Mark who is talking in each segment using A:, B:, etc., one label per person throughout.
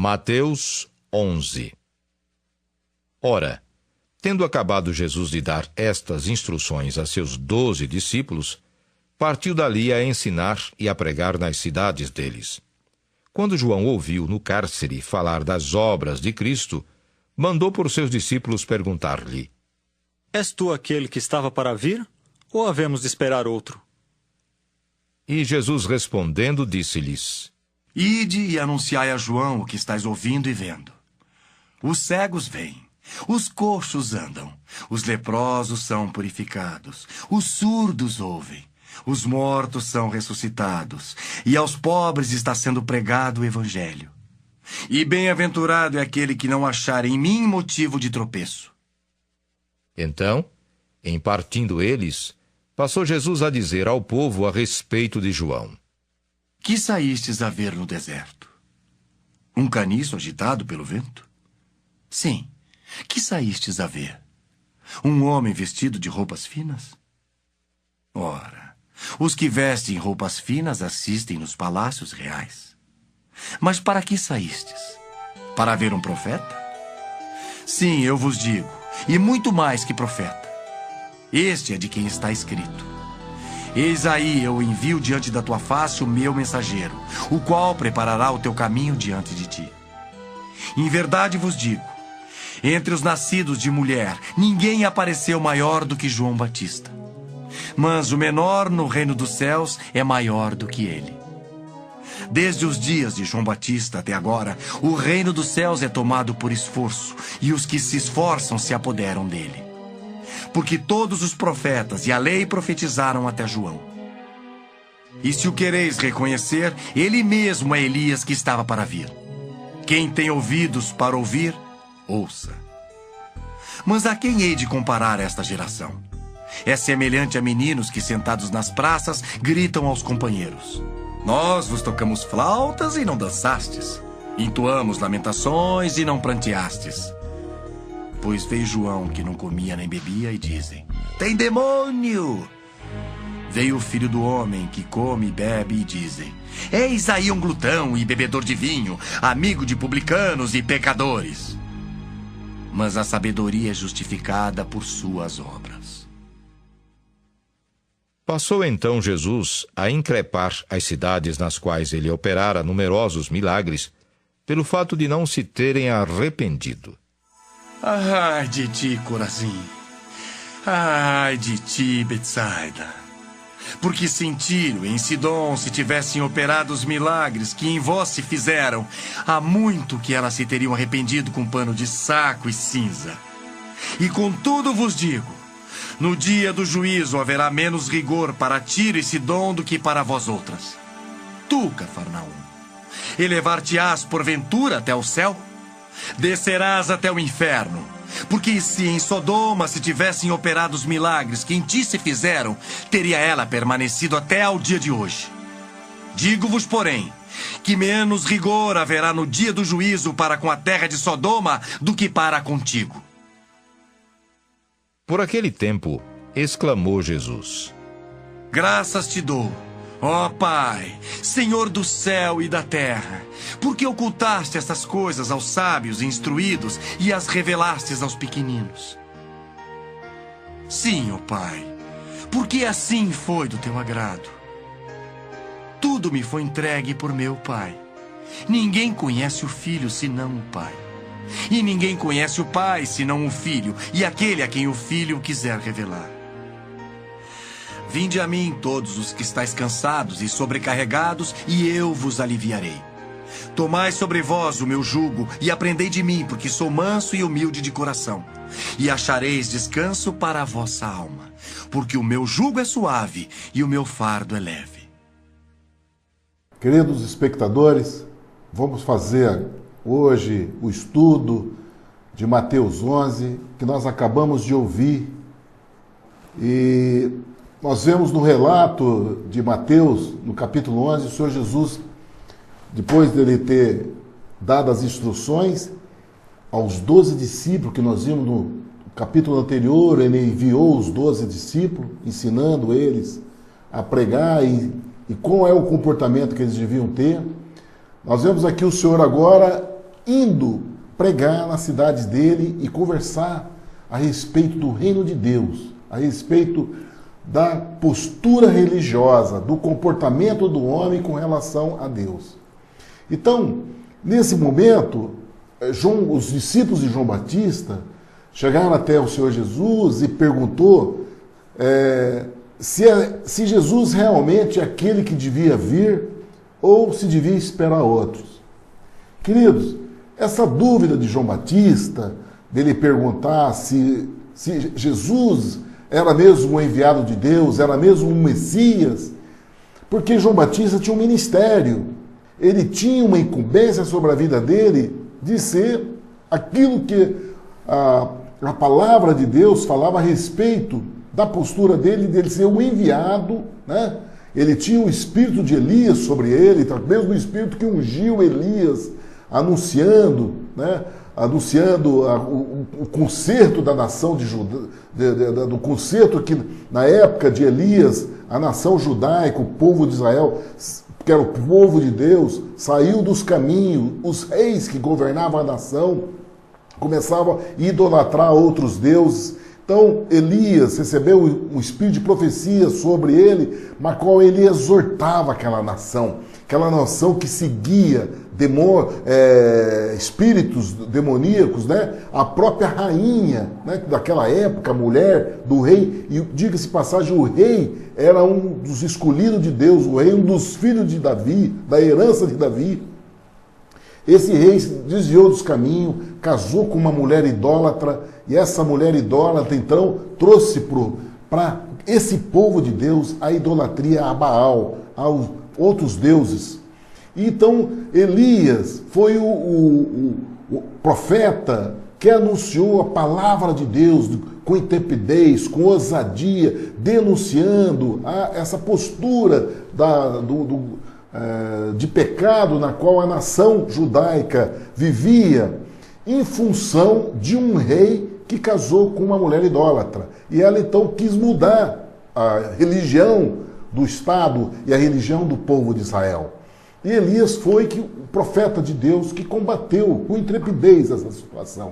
A: Mateus 11. Ora, tendo acabado Jesus de dar estas instruções a seus 12 discípulos, partiu dali a ensinar e a pregar nas cidades deles. Quando João ouviu no cárcere falar das obras de Cristo, mandou por seus discípulos perguntar-lhe:
B: És tu aquele que estava para vir, ou havemos de esperar outro?
A: E Jesus respondendo disse-lhes:
C: Ide e anunciai a João o que estáis ouvindo e vendo. Os cegos veem, os coxos andam, os leprosos são purificados, os surdos ouvem, os mortos são ressuscitados, e aos pobres está sendo pregado o evangelho. E bem-aventurado é aquele que não achar em mim motivo de tropeço.
A: Então, em partindo eles, passou Jesus a dizer ao povo a respeito de João:
C: Que saístes a ver no deserto? Um caniço agitado pelo vento? Sim, que saístes a ver? Um homem vestido de roupas finas? Ora, os que vestem roupas finas assistem nos palácios reais. Mas para que saístes? Para ver um profeta? Sim, eu vos digo, e muito mais que profeta. Este é de quem está escrito: Eis aí eu envio diante da tua face o meu mensageiro, o qual preparará o teu caminho diante de ti. Em verdade vos digo, entre os nascidos de mulher, ninguém apareceu maior do que João Batista. Mas o menor no reino dos céus é maior do que ele. Desde os dias de João Batista até agora, o reino dos céus é tomado por esforço, e os que se esforçam se apoderam dele. Porque todos os profetas e a lei profetizaram até João. E se o quereis reconhecer, ele mesmo é Elias que estava para vir. Quem tem ouvidos para ouvir, ouça. Mas a quem hei de comparar esta geração? É semelhante a meninos que, sentados nas praças, gritam aos companheiros: Nós vos tocamos flautas e não dançastes, entoamos lamentações e não pranteastes. Pois veio João, que não comia nem bebia, e dizem: Tem demônio! Veio o Filho do Homem, que come e bebe, e dizem: Eis aí um glutão e bebedor de vinho, amigo de publicanos e pecadores. Mas a sabedoria é justificada por suas obras.
A: Passou então Jesus a increpar as cidades nas quais ele operara numerosos milagres, pelo fato de não se terem arrependido.
C: Ai de ti, Corazim! Ai de ti, Betsaida! Porque se em Tiro e em Sidom se tivessem operado os milagres que em vós se fizeram, há muito que elas se teriam arrependido com pano de saco e cinza. E contudo vos digo, no dia do juízo haverá menos rigor para Tiro e Sidom do que para vós outras. Tu, Cafarnaum, elevar-te-ás porventura até o céu? Descerás até o inferno. Porque se em Sodoma se tivessem operado os milagres que em ti se fizeram, teria ela permanecido até ao dia de hoje. Digo-vos, porém, que menos rigor haverá no dia do juízo para com a terra de Sodoma do que para contigo.
A: Por aquele tempo, exclamou Jesus:
C: Graças te dou, ó Pai, Senhor do céu e da terra, porque ocultaste estas coisas aos sábios e instruídos e as revelastes aos pequeninos. Sim, ó Pai, porque assim foi do teu agrado. Tudo me foi entregue por meu Pai. Ninguém conhece o Filho senão o Pai. E ninguém conhece o Pai senão o Filho, e aquele a quem o Filho quiser revelar. Vinde a mim todos os que estáis cansados e sobrecarregados, e eu vos aliviarei. Tomai sobre vós o meu jugo e aprendei de mim, porque sou manso e humilde de coração. E achareis descanso para a vossa alma, porque o meu jugo é suave e o meu fardo é leve.
D: Queridos espectadores, vamos fazer hoje o estudo de Mateus 11, que nós acabamos de ouvir. E nós vemos no relato de Mateus, no capítulo 11, o Senhor Jesus, depois dele ter dado as instruções aos 12 discípulos, que nós vimos no capítulo anterior, ele enviou os 12 discípulos, ensinando eles a pregar e qual é o comportamento que eles deviam ter. Nós vemos aqui o Senhor agora indo pregar nas cidades dele e conversar a respeito do reino de Deus, a respeito da postura religiosa, do comportamento do homem com relação a Deus. Então, nesse momento, os discípulos de João Batista chegaram até o Senhor Jesus e perguntou se Jesus realmente é aquele que devia vir ou se devia esperar outros. Queridos, essa dúvida de João Batista, dele perguntar se Jesus era mesmo o enviado de Deus, era mesmo um Messias, porque João Batista tinha um ministério, ele tinha uma incumbência sobre a vida dele de ser aquilo que a palavra de Deus falava a respeito da postura dele ser um enviado, né? Ele tinha o espírito de Elias sobre ele, mesmo o espírito que ungiu Elias, anunciando, né? O conserto da nação de Judá, do conserto que na época de Elias, a nação judaica, o povo de Israel, que era o povo de Deus, saiu dos caminhos, os reis que governavam a nação começavam a idolatrar outros deuses. Então Elias recebeu um espírito de profecia sobre ele, mas qual ele exortava aquela nação que seguia espíritos demoníacos, né? A própria rainha, né, daquela época, a mulher do rei, e diga-se passagem, o rei era um dos escolhidos de Deus, o rei, um dos filhos de Davi, da herança de Davi. Esse rei desviou dos caminhos, casou com uma mulher idólatra, e essa mulher idólatra, então, trouxe para esse povo de Deus a idolatria a Baal, aos outros deuses. E então, Elias foi o profeta que anunciou a palavra de Deus com intrepidez, com ousadia, denunciando essa postura de pecado na qual a nação judaica vivia em função de um rei que casou com uma mulher idólatra. E ela então quis mudar a religião do Estado e a religião do povo de Israel. E Elias foi o profeta de Deus que combateu com intrepidez essa situação.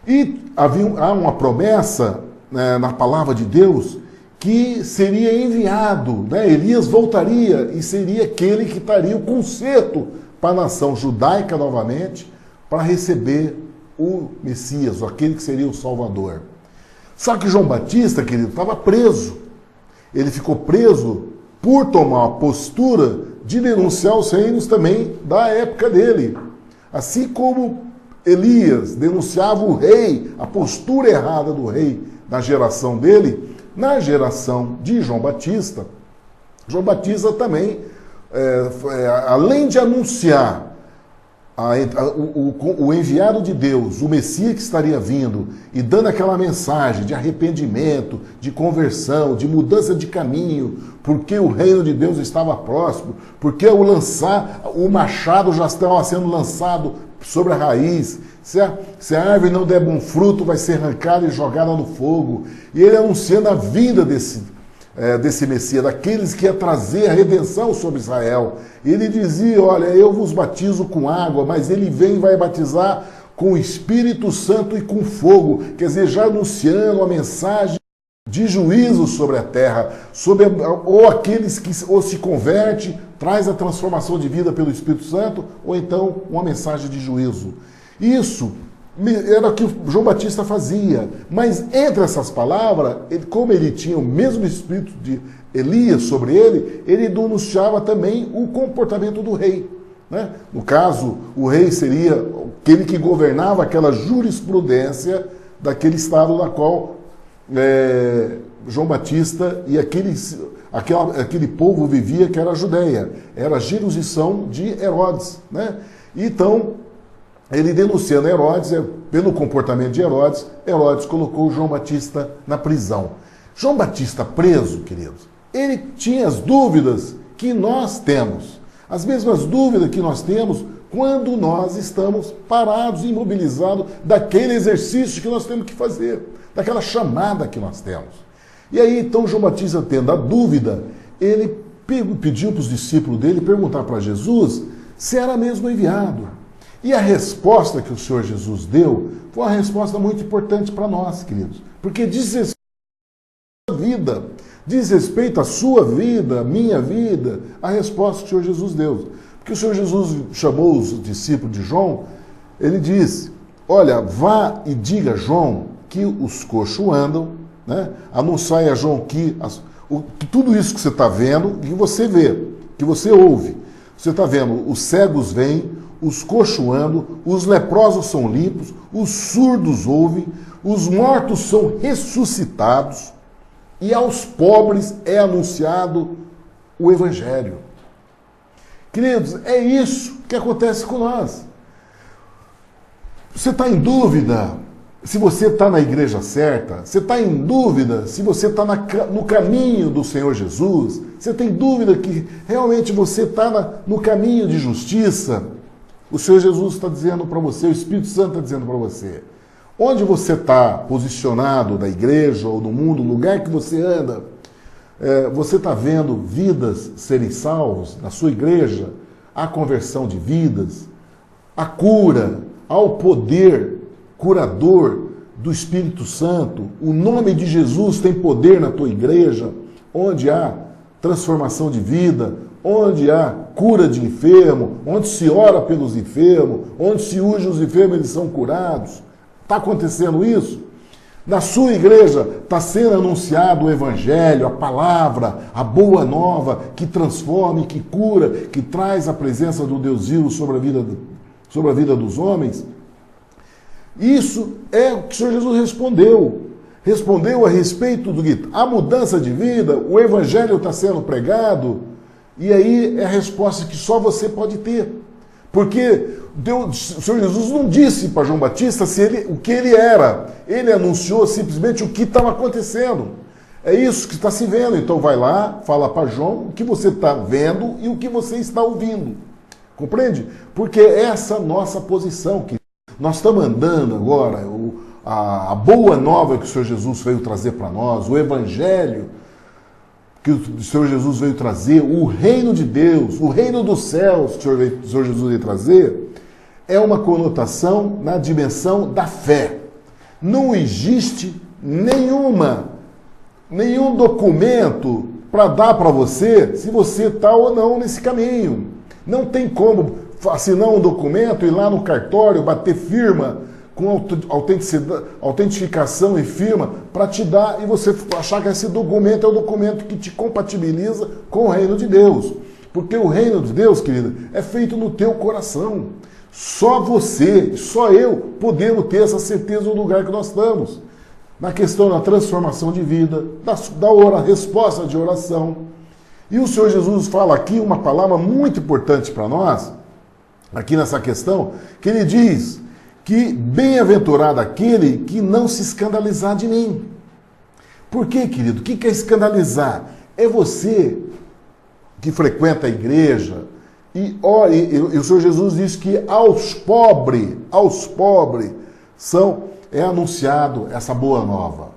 D: E há uma promessa, né, na palavra de Deus que seria enviado, né? Elias voltaria e seria aquele que traria o conserto para a nação judaica novamente, para receber o Messias, aquele que seria o Salvador. Só que João Batista, querido, estava preso. Ele ficou preso por tomar a postura de denunciar os reinos também da época dele. Assim como Elias denunciava o rei, a postura errada do rei na geração dele, na geração de João Batista também, além de anunciar o enviado de Deus, o Messias que estaria vindo, e dando aquela mensagem de arrependimento, de conversão, de mudança de caminho, porque o reino de Deus estava próximo, porque o machado já estava sendo lançado sobre a raiz, se a árvore não der bom fruto, vai ser arrancada e jogada no fogo. E ele anunciando a vinda desse Messias, daqueles que ia trazer a redenção sobre Israel. Ele dizia, olha, eu vos batizo com água, mas ele vem e vai batizar com o Espírito Santo e com fogo. Quer dizer, já anunciando a mensagem de juízo sobre a terra, ou aqueles que ou se converte, traz a transformação de vida pelo Espírito Santo, ou então uma mensagem de juízo. Isso era o que João Batista fazia. Mas entre essas palavras, como ele tinha o mesmo espírito de Elias sobre ele denunciava também o comportamento do rei, né? No caso, o rei seria aquele que governava aquela jurisprudência daquele estado na qual João Batista e aquele povo vivia, que era a Judéia. Era a jurisdição de Herodes, né? Então, ele denunciando Herodes, pelo comportamento de Herodes, Herodes colocou João Batista na prisão. João Batista preso, queridos, ele tinha as dúvidas que nós temos. As mesmas dúvidas que nós temos quando nós estamos parados, imobilizados daquele exercício que nós temos que fazer, daquela chamada que nós temos. E aí, então, João Batista, tendo a dúvida, ele pediu para os discípulos dele perguntar para Jesus se era mesmo enviado. E a resposta que o Senhor Jesus deu foi uma resposta muito importante para nós, queridos. Porque diz respeito à vida, diz respeito à sua vida, à minha vida, a resposta que o Senhor Jesus deu. Porque o Senhor Jesus chamou os discípulos de João, ele disse, olha, vá e diga a João que os coxos andam, né? Anunciai a João que tudo isso que você está vendo, que você vê, que você ouve. Você está vendo, os cegos vêm, os coxos andam, os leprosos são limpos, os surdos ouvem, os mortos são ressuscitados e aos pobres é anunciado o Evangelho. Queridos, é isso que acontece com nós. Você está em dúvida se você está na igreja certa? Você está em dúvida se você está no caminho do Senhor Jesus? Você tem dúvida que realmente você está no caminho de justiça? O Senhor Jesus está dizendo para você, o Espírito Santo está dizendo para você. Onde você está posicionado na igreja ou no mundo, no lugar que você anda, você está vendo vidas serem salvos na sua igreja? A conversão de vidas, a cura, ao poder curador do Espírito Santo. O nome de Jesus tem poder na tua igreja, onde há transformação de vida, onde há cura de enfermo, onde se ora pelos enfermos, onde se unge os enfermos, eles são curados. Está acontecendo isso? Na sua igreja está sendo anunciado o Evangelho, a palavra, a boa nova, que transforma, que cura, que traz a presença do Deus vivo sobre a vida dos homens? Isso é o que o Senhor Jesus respondeu. Respondeu a respeito do que a mudança de vida, o Evangelho está sendo pregado, e aí é a resposta que só você pode ter. Porque o Senhor Jesus não disse para João Batista o que ele era. Ele anunciou simplesmente o que estava acontecendo. É isso que está se vendo. Então vai lá, fala para João o que você está vendo e o que você está ouvindo. Compreende? Porque essa é a nossa posição. Que nós estamos andando agora, a boa nova que o Senhor Jesus veio trazer para nós, o Evangelho que o Senhor Jesus veio trazer, o reino de Deus, o reino dos céus que o Senhor Jesus veio trazer, é uma conotação na dimensão da fé. Não existe nenhum documento para dar para você se você está ou não nesse caminho. Não tem como assinar um documento, ir lá no cartório, bater firma, com autentificação e firma, para te dar e você achar que esse documento é o documento que te compatibiliza com o reino de Deus. Porque o reino de Deus, querida, é feito no teu coração. Só você, só eu podemos ter essa certeza no lugar que nós estamos. Na questão da transformação de vida, da resposta de oração. E o Senhor Jesus fala aqui uma palavra muito importante para nós, aqui nessa questão, que ele diz que bem-aventurado aquele que não se escandalizar de mim. Por quê, querido? O que é escandalizar? É você que frequenta a igreja e o Senhor Jesus diz que aos pobres é anunciado essa boa nova.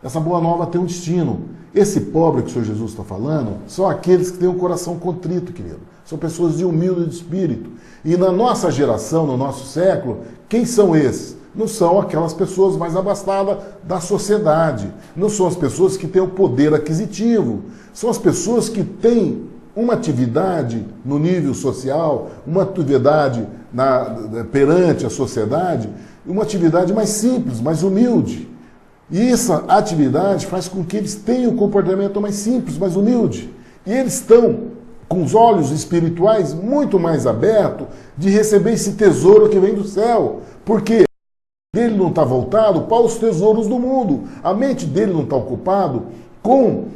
D: Essa boa nova tem um destino. Esse pobre que o Senhor Jesus está falando são aqueles que têm um coração contrito, querido. São pessoas de humilde espírito. E na nossa geração, no nosso século, quem são esses? Não são aquelas pessoas mais abastadas da sociedade. Não são as pessoas que têm o poder aquisitivo. São as pessoas que têm uma atividade no nível social, uma atividade perante a sociedade, uma atividade mais simples, mais humilde. E essa atividade faz com que eles tenham um comportamento mais simples, mais humilde. E eles estão com os olhos espirituais muito mais abertos de receber esse tesouro que vem do céu. Porque ele não está voltado para os tesouros do mundo. A mente dele não está ocupada com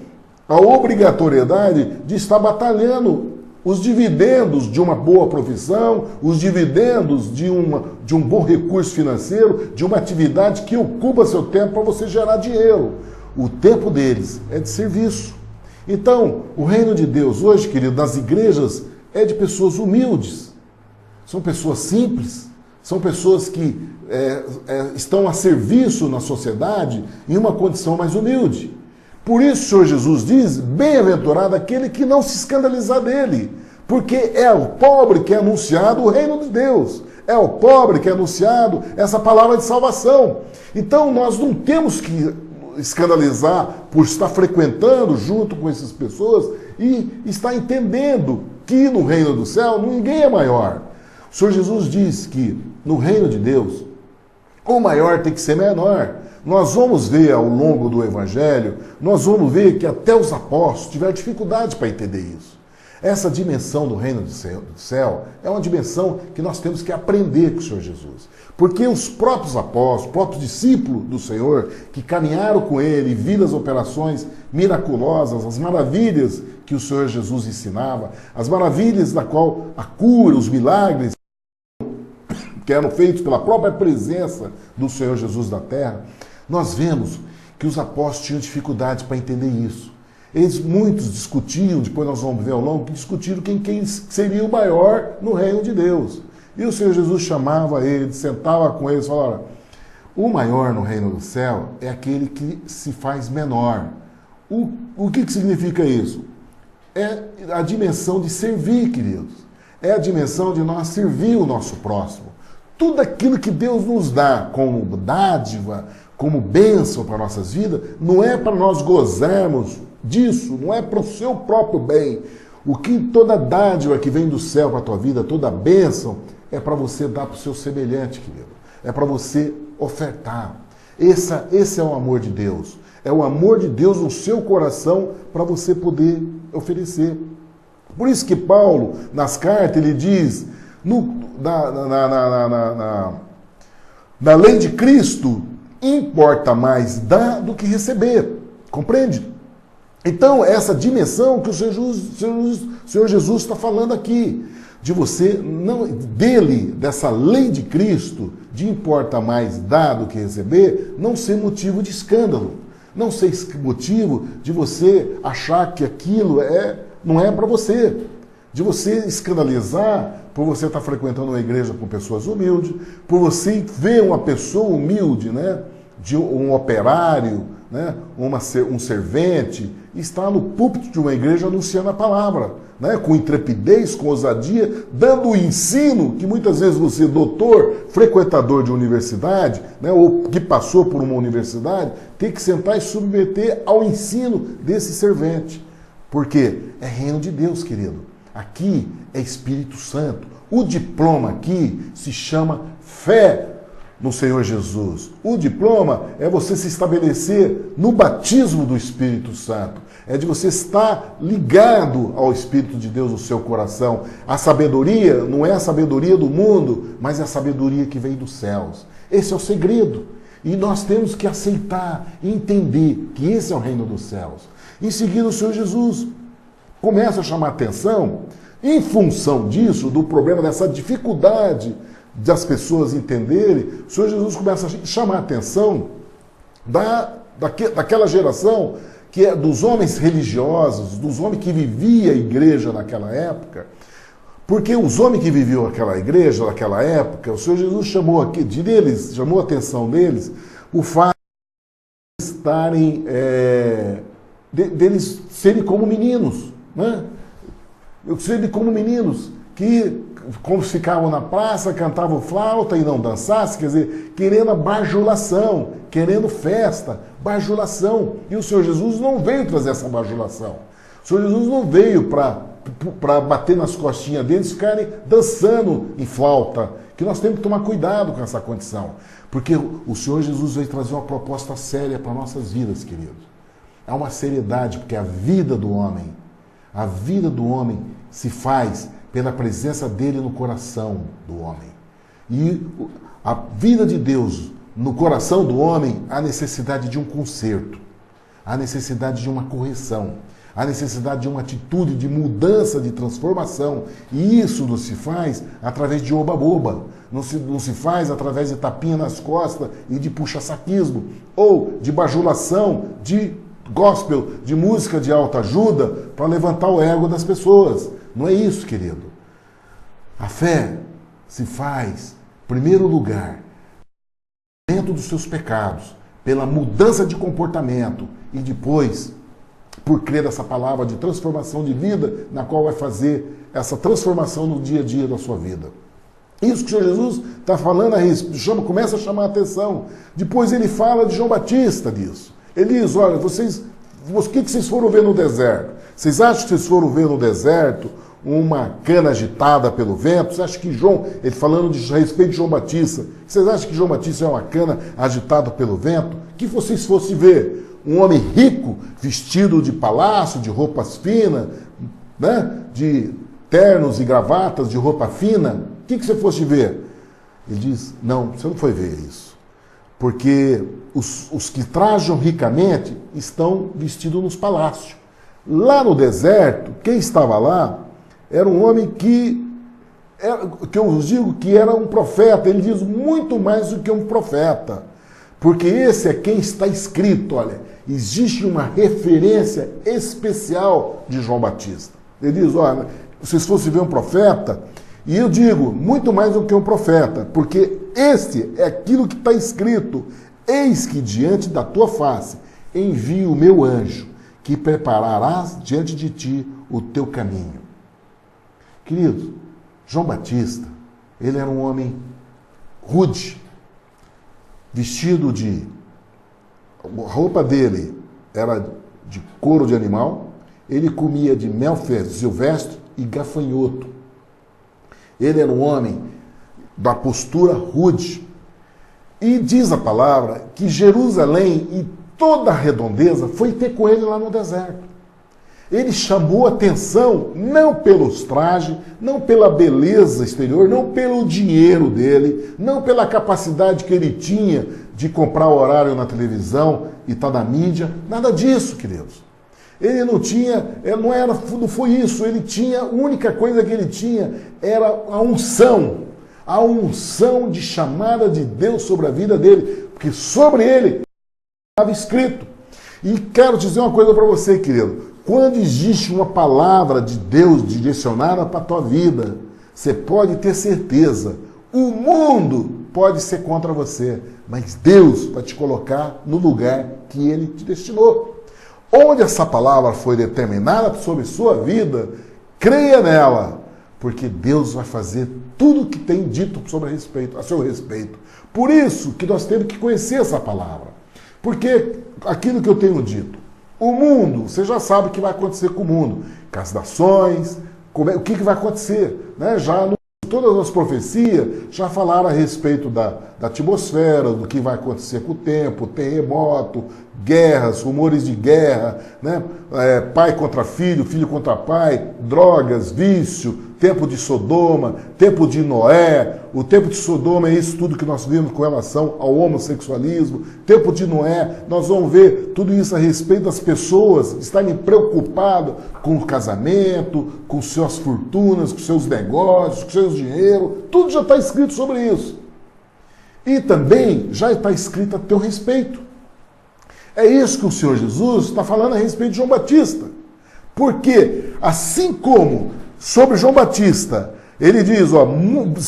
D: a obrigatoriedade de estar batalhando os dividendos de uma boa profissão, os dividendos de um bom recurso financeiro, de uma atividade que ocupa seu tempo para você gerar dinheiro. O tempo deles é de serviço. Então, o reino de Deus hoje, querido, nas igrejas, é de pessoas humildes. São pessoas simples, são pessoas que estão a serviço na sociedade em uma condição mais humilde. Por isso o Senhor Jesus diz, bem-aventurado aquele que não se escandalizar dele, porque é ao pobre que é anunciado o reino de Deus. é ao pobre que é anunciado essa palavra de salvação. Então nós não temos que escandalizar por estar frequentando junto com essas pessoas e estar entendendo que no reino do céu ninguém é maior. O Senhor Jesus diz que no reino de Deus o maior tem que ser menor. Nós vamos ver ao longo do Evangelho, nós vamos ver que até os apóstolos tiveram dificuldade para entender isso. Essa dimensão do reino do céu é uma dimensão que nós temos que aprender com o Senhor Jesus. Porque os próprios apóstolos, os próprios discípulos do Senhor, que caminharam com Ele e viram as operações miraculosas, as maravilhas que o Senhor Jesus ensinava, as maravilhas da qual a cura, os milagres que eram feitos pela própria presença do Senhor Jesus na terra, nós vemos que os apóstolos tinham dificuldade para entender isso. Muitos discutiam, depois nós vamos ver ao longo, que discutiram quem seria o maior no reino de Deus. E o Senhor Jesus chamava eles, sentava com eles e falava: o maior no reino do céu é aquele que se faz menor. O que significa isso? É a dimensão de servir, queridos. É a dimensão de nós servir o nosso próximo. Tudo aquilo que Deus nos dá como dádiva, como bênção para nossas vidas, não é para nós gozarmos disso, não é para o seu próprio bem. O que toda dádiva que vem do céu para a tua vida, toda bênção, é para você dar para o seu semelhante, querido. É para você ofertar. Esse é o amor de Deus. É o amor de Deus no seu coração para você poder oferecer. Por isso que Paulo, nas cartas, ele diz, na lei de Cristo, importa mais dar do que receber. Compreende? Então, essa dimensão que o Senhor Jesus está falando aqui, de você, dessa lei de Cristo, de importa mais dar do que receber, não ser motivo de escândalo, não ser motivo de você achar que aquilo não é para você, de você escandalizar por você estar frequentando uma igreja com pessoas humildes, por você ver uma pessoa humilde, né, de um operário, né, um servente, estar no púlpito de uma igreja anunciando a palavra, né, com intrepidez, com ousadia, dando o ensino que muitas vezes você, doutor, frequentador de universidade, né, ou que passou por uma universidade, tem que sentar e submeter ao ensino desse servente. Porque é reino de Deus, querido. Aqui é Espírito Santo. O diploma aqui se chama fé no Senhor Jesus. O diploma é você se estabelecer no batismo do Espírito Santo. É de você estar ligado ao Espírito de Deus no seu coração. A sabedoria não é a sabedoria do mundo, mas é a sabedoria que vem dos céus. Esse é o segredo. E nós temos que aceitar e entender que esse é o reino dos céus. Em seguida, o Senhor Jesus começa a chamar atenção, em função disso, do problema dessa dificuldade das pessoas entenderem, o Senhor Jesus começa a chamar a atenção daquela geração que é dos homens religiosos, dos homens que viviam a igreja naquela época, porque os homens que viviam aquela igreja naquela época, o Senhor Jesus chamou a atenção deles o fato de estarem, deles serem como meninos, né? Serem como meninos que, como ficavam na praça, cantavam flauta e não dançassem, quer dizer, querendo a bajulação, querendo festa, bajulação. E o Senhor Jesus não veio trazer essa bajulação. O Senhor Jesus não veio para bater nas costinhas deles e ficarem dançando em flauta, que nós temos que tomar cuidado com essa condição. Porque o Senhor Jesus veio trazer uma proposta séria para nossas vidas, queridos. Há uma seriedade, porque a vida do homem se faz pela presença dele no coração do homem. E a vida de Deus no coração do homem, há necessidade de um conserto, há necessidade de uma correção, há necessidade de uma atitude de mudança, de transformação. E isso não se faz através de oba-boba, não se faz através de tapinha nas costas e de puxa-saquismo, ou de bajulação, de gospel, de música de autoajuda para levantar o ego das pessoas. Não é isso, querido. A fé se faz, em primeiro lugar, dentro dos seus pecados, pela mudança de comportamento e depois, por crer nessa palavra de transformação de vida, na qual vai fazer essa transformação no dia a dia da sua vida. Isso que o Senhor Jesus está falando, começa a chamar a atenção. Depois ele fala de João Batista disso. Ele diz, olha, o que vocês foram ver no deserto? Vocês acham que vocês foram ver no deserto uma cana agitada pelo vento? Vocês acham que ele falando a respeito de João Batista, vocês acham que João Batista é uma cana agitada pelo vento? Que vocês fossem ver um homem rico, vestido de palácio, de roupas finas, né? De ternos e gravatas, de roupa fina, o que você fosse ver? Ele diz, não, você não foi ver isso. Porque os que trajam ricamente estão vestidos nos palácios. Lá no deserto, quem estava lá era um homem que eu digo que era um profeta. Ele diz muito mais do que um profeta. Porque esse é quem está escrito, olha, existe uma referência especial de João Batista. Ele diz, olha, se fosse ver um profeta, e eu digo, muito mais do que um profeta, porque este é aquilo que está escrito, eis que diante da tua face envio o meu anjo, que prepararás diante de ti o teu caminho. Queridos, João Batista, ele era um homem rude, vestido de... A roupa dele era de couro de animal, ele comia de mel silvestre e gafanhoto. Ele era um homem da postura rude. E diz a palavra que Jerusalém e toda a redondeza foi ter com ele lá no deserto. Ele chamou atenção não pelos trajes, não pela beleza exterior, não pelo dinheiro dele, não pela capacidade que ele tinha de comprar horário na televisão e estar na mídia, nada disso, queridos. Ele não tinha, não foi isso, ele tinha, a única coisa que ele tinha era a unção de chamada de Deus sobre a vida dele, porque sobre ele estava escrito. E quero dizer uma coisa para você, querido, quando existe uma palavra de Deus direcionada para a tua vida, você pode ter certeza, o mundo pode ser contra você, mas Deus vai te colocar no lugar que ele te destinou. Onde essa palavra foi determinada sobre sua vida, creia nela, porque Deus vai fazer tudo o que tem dito a seu respeito. Por isso que nós temos que conhecer essa palavra. Porque aquilo que eu tenho dito, o mundo, você já sabe o que vai acontecer com o mundo. Com as nações, o que vai acontecer. Né? Todas as profecias já falaram a respeito da atmosfera, do que vai acontecer com o tempo, terremoto, guerras, rumores de guerra, né? Pai contra filho, filho contra pai, drogas, vício, tempo de Sodoma, tempo de Noé. O tempo de Sodoma é isso tudo que nós vimos com relação ao homossexualismo. Tempo de Noé, nós vamos ver tudo isso a respeito das pessoas estarem preocupadas com o casamento, com suas fortunas, com seus negócios, com seus dinheiro. Tudo já está escrito sobre isso. E também já está escrito a teu respeito. É isso que o Senhor Jesus está falando a respeito de João Batista. Porque, assim como sobre João Batista, ele diz, ó,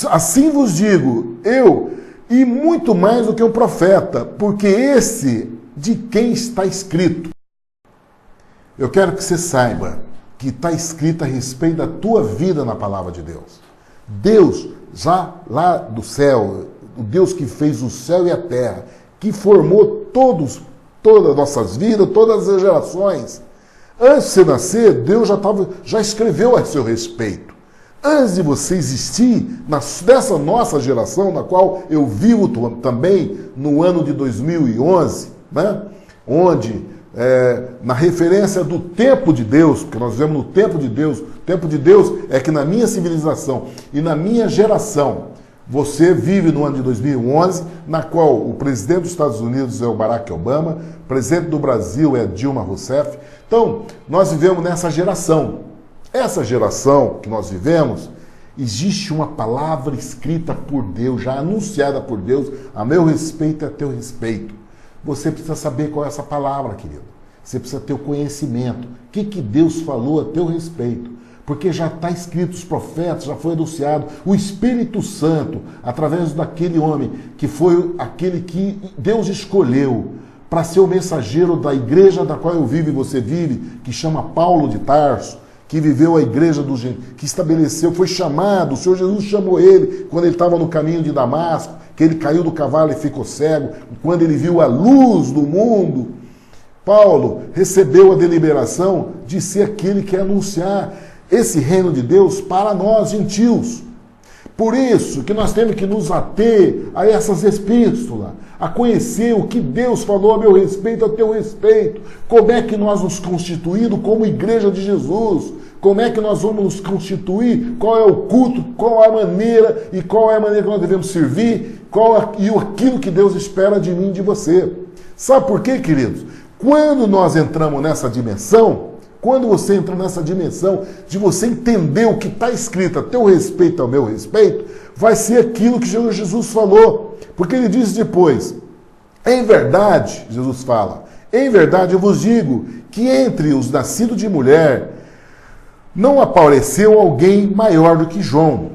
D: assim vos digo, eu, e muito mais do que um profeta, porque esse de quem está escrito. Eu quero que você saiba que está escrito a respeito da tua vida na palavra de Deus. Deus, já lá do céu, o Deus que fez o céu e a terra, que formou todas as nossas vidas, todas as gerações. Antes de você nascer, Deus já escreveu a seu respeito. Antes de você existir, dessa nossa geração, na qual eu vivo também, no ano de 2011, né? Onde, na referência do tempo de Deus, porque nós vivemos no tempo de Deus, o tempo de Deus é que na minha civilização e na minha geração, você vive no ano de 2011, na qual o presidente dos Estados Unidos é o Barack Obama, o presidente do Brasil é Dilma Rousseff. Então, nós vivemos nessa geração. Essa geração que nós vivemos, existe uma palavra escrita por Deus, já anunciada por Deus, a meu respeito e a teu respeito. Você precisa saber qual é essa palavra, querido. Você precisa ter o conhecimento. O que Deus falou a teu respeito? Porque já está escrito, os profetas, já foi anunciado, o Espírito Santo, através daquele homem, que foi aquele que Deus escolheu para ser o mensageiro da igreja da qual eu vivo e você vive, que chama Paulo de Tarso, que viveu a igreja do gentios, que estabeleceu, foi chamado, o Senhor Jesus chamou ele quando ele estava no caminho de Damasco, que ele caiu do cavalo e ficou cego, quando ele viu a luz do mundo. Paulo recebeu a deliberação de ser aquele que ia anunciar esse reino de Deus para nós, gentios. Por isso que nós temos que nos ater a essas epístolas, a conhecer o que Deus falou a meu respeito, a teu respeito, como é que nós nos constituímos como igreja de Jesus, como é que nós vamos nos constituir, qual é o culto, qual é a maneira e qual é a maneira que nós devemos servir, e aquilo que Deus espera de mim e de você. Sabe por quê, queridos? Quando nós entramos nessa dimensão, quando você entra nessa dimensão de você entender o que está escrito a teu respeito, ao meu respeito, vai ser aquilo que Jesus falou. Porque ele diz depois, em verdade, Jesus fala, em verdade eu vos digo que entre os nascidos de mulher não apareceu alguém maior do que João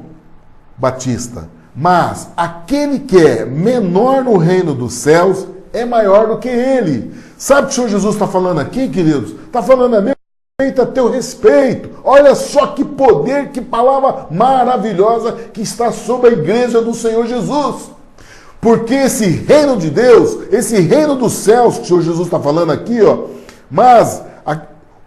D: Batista, mas aquele que é menor no reino dos céus é maior do que ele. Sabe o que o Senhor Jesus está falando aqui, queridos? Está falando a meu respeito, a teu respeito. Olha só que poder, que palavra maravilhosa que está sobre a igreja do Senhor Jesus. Porque esse reino de Deus, esse reino dos céus, que o Senhor Jesus está falando aqui, ó, mas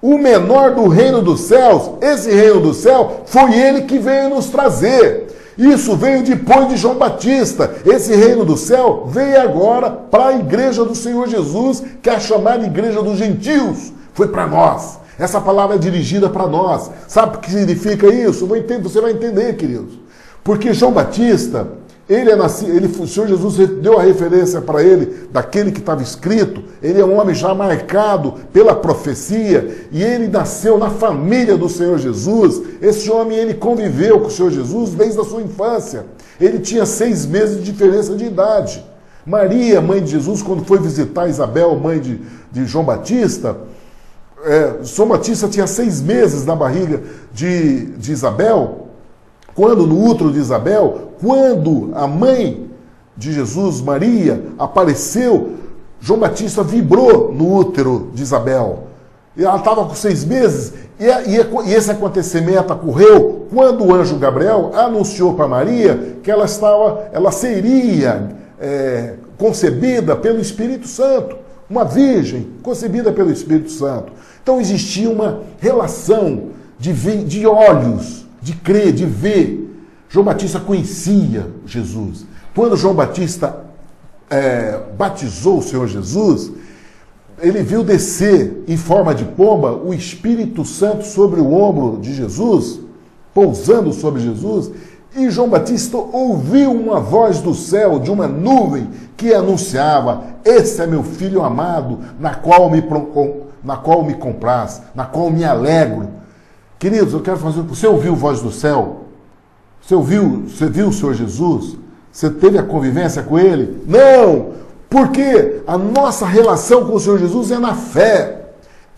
D: o menor do reino dos céus, esse reino do céu, foi ele que veio nos trazer. Isso veio depois de João Batista. Esse reino do céu veio agora para a igreja do Senhor Jesus, que é a chamada igreja dos gentios. Foi para nós. Essa palavra é dirigida para nós. Sabe o que significa isso? Você vai entender, queridos. Porque João Batista, o Senhor Jesus deu a referência para ele daquele que estava escrito. Ele é um homem já marcado pela profecia e ele nasceu na família do Senhor Jesus. Esse homem, ele conviveu com o Senhor Jesus desde a sua infância. Ele tinha 6 meses de diferença de idade. Maria, mãe de Jesus, quando foi visitar Isabel, mãe de João Batista, João Batista tinha 6 meses na barriga de Isabel, no útero de Isabel, quando a mãe de Jesus, Maria, apareceu, João Batista vibrou no útero de Isabel. E ela estava com 6 meses, e esse acontecimento ocorreu quando o anjo Gabriel anunciou para Maria que ela seria concebida pelo Espírito Santo, uma virgem concebida pelo Espírito Santo. Então existia uma relação de olhos, de crer, de ver. João Batista conhecia Jesus. Quando João Batista batizou o Senhor Jesus, ele viu descer em forma de pomba o Espírito Santo sobre o ombro de Jesus, pousando sobre Jesus, e João Batista ouviu uma voz do céu, de uma nuvem, que anunciava: esse é meu filho amado, na qual me compraz, na qual me alegro. Queridos, eu quero fazer... Você ouviu a voz do céu? Você viu o Senhor Jesus? Você teve a convivência com Ele? Não! Porque a nossa relação com o Senhor Jesus é na fé.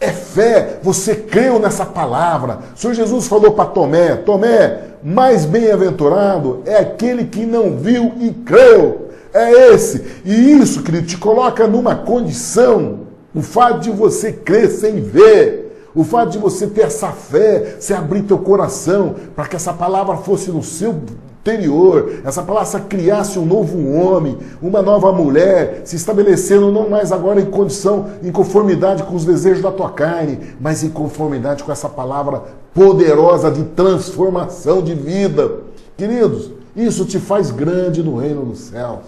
D: É fé. Você creu nessa palavra. O Senhor Jesus falou para Tomé: Tomé, mais bem-aventurado é aquele que não viu e creu. É esse. E isso, querido, te coloca numa condição. O fato de você crer sem ver. O fato de você ter essa fé, você abrir teu coração para que essa palavra fosse no seu interior, essa palavra criasse um novo homem, uma nova mulher, se estabelecendo não mais agora em conformidade com os desejos da tua carne, mas em conformidade com essa palavra poderosa de transformação de vida. Queridos, isso te faz grande no reino dos céus.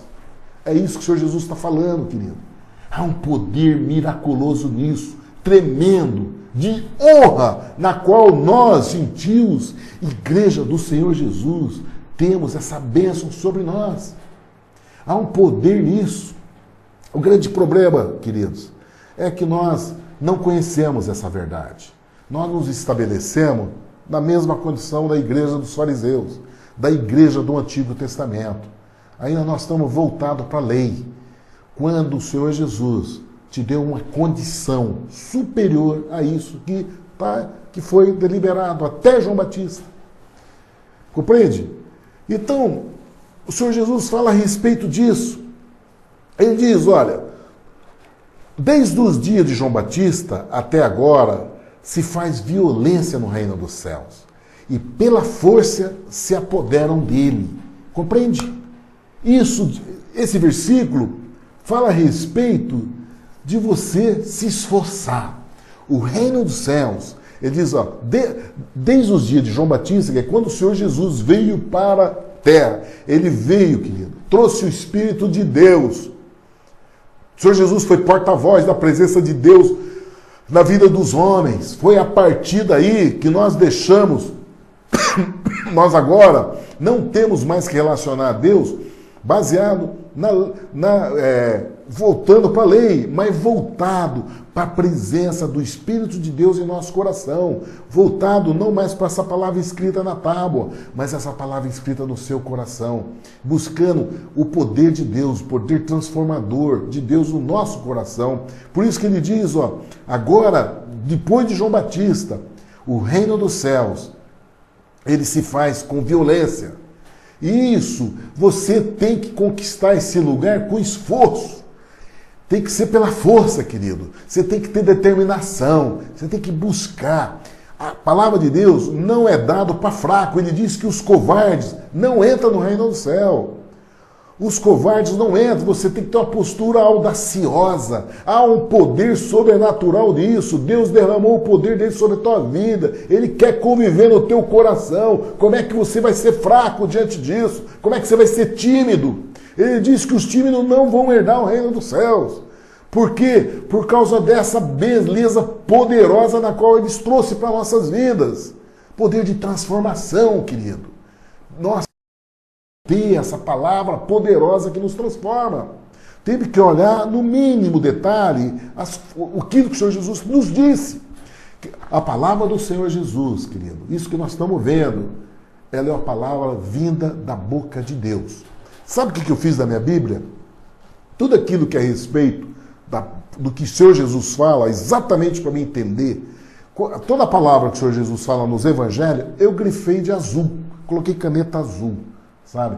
D: É isso que o Senhor Jesus está falando, querido. Há um poder miraculoso nisso, tremendo, de honra, na qual nós, gentios, igreja do Senhor Jesus, temos essa bênção sobre nós. Há um poder nisso. O grande problema, queridos, é que nós não conhecemos essa verdade. Nós nos estabelecemos na mesma condição da igreja dos fariseus, da igreja do Antigo Testamento. Ainda nós estamos voltados para a lei. Quando o Senhor Jesus te deu uma condição superior a isso que foi deliberado até João Batista. Compreende? Então, o Senhor Jesus fala a respeito disso. Ele diz, olha, desde os dias de João Batista até agora, se faz violência no reino dos céus e pela força se apoderam dele. Compreende? Esse versículo fala a respeito de você se esforçar. O reino dos céus, ele diz, desde os dias de João Batista, que é quando o Senhor Jesus veio para a terra, ele veio, querido, trouxe o Espírito de Deus. O Senhor Jesus foi porta-voz da presença de Deus na vida dos homens. Foi a partir daí que nós deixamos, nós agora não temos mais que relacionar a Deus baseado voltando para a lei, mas voltado para a presença do Espírito de Deus em nosso coração. Voltado não mais para essa palavra escrita na tábua, mas essa palavra escrita no seu coração. Buscando o poder de Deus, o poder transformador de Deus no nosso coração. Por isso que ele diz, agora, depois de João Batista, o reino dos céus, ele se faz com violência. Isso, você tem que conquistar esse lugar com esforço. Tem que ser pela força, querido. Você tem que ter determinação. Você tem que buscar. A palavra de Deus não é dada para fraco. Ele diz que os covardes não entram no reino do céu. Os covardes não entram. Você tem que ter uma postura audaciosa. Há um poder sobrenatural nisso. Deus derramou o poder dele sobre a tua vida. Ele quer conviver no teu coração. Como é que você vai ser fraco diante disso? Como é que você vai ser tímido? Ele diz que os tímidos não vão herdar o reino dos céus. Por quê? Por causa dessa beleza poderosa na qual eles trouxe para nossas vidas. Poder de transformação, querido. Nós ter essa palavra poderosa que nos transforma. Teve que olhar no mínimo detalhe aquilo que o Senhor Jesus nos disse. A palavra do Senhor Jesus, querido, isso que nós estamos vendo, ela é uma palavra vinda da boca de Deus. Sabe o que eu fiz da minha Bíblia? Tudo aquilo que é a respeito do que o Senhor Jesus fala, exatamente para me entender, toda a palavra que o Senhor Jesus fala nos evangelhos, eu grifei de azul, coloquei caneta azul, sabe?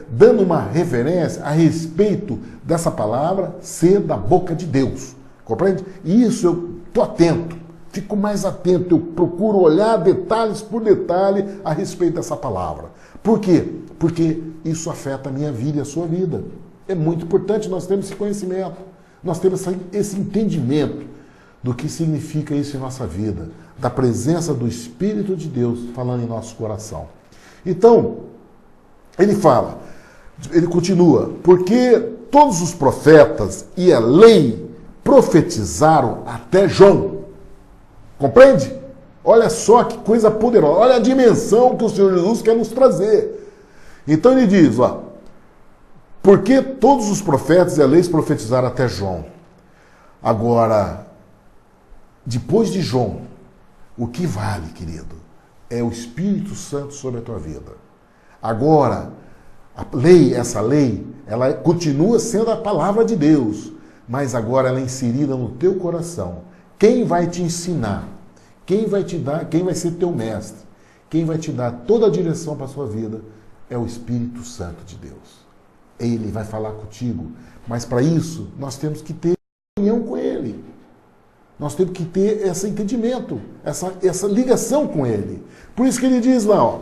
D: Dando uma referência a respeito dessa palavra ser da boca de Deus, compreende? E isso eu estou atento, fico mais atento, eu procuro olhar detalhes por detalhe a respeito dessa palavra. Por quê? Porque isso afeta a minha vida e a sua vida. É muito importante nós termos esse conhecimento, nós temos esse entendimento do que significa isso em nossa vida, da presença do Espírito de Deus falando em nosso coração. Então, ele continua, porque todos os profetas e a lei profetizaram até João. Compreende? Olha só que coisa poderosa, olha a dimensão que o Senhor Jesus quer nos trazer. Então ele diz, porque todos os profetas e a lei profetizaram até João. Agora, depois de João, o que vale, querido, é o Espírito Santo sobre a tua vida. Agora, essa lei, ela continua sendo a palavra de Deus, mas agora ela é inserida no teu coração. Quem vai te ensinar? Quem vai te dar? Quem vai ser teu mestre? Quem vai te dar toda a direção para a sua vida é o Espírito Santo de Deus. Ele vai falar contigo, mas para isso nós temos que ter união com Ele. Nós temos que ter esse entendimento, essa ligação com Ele. Por isso que ele diz lá,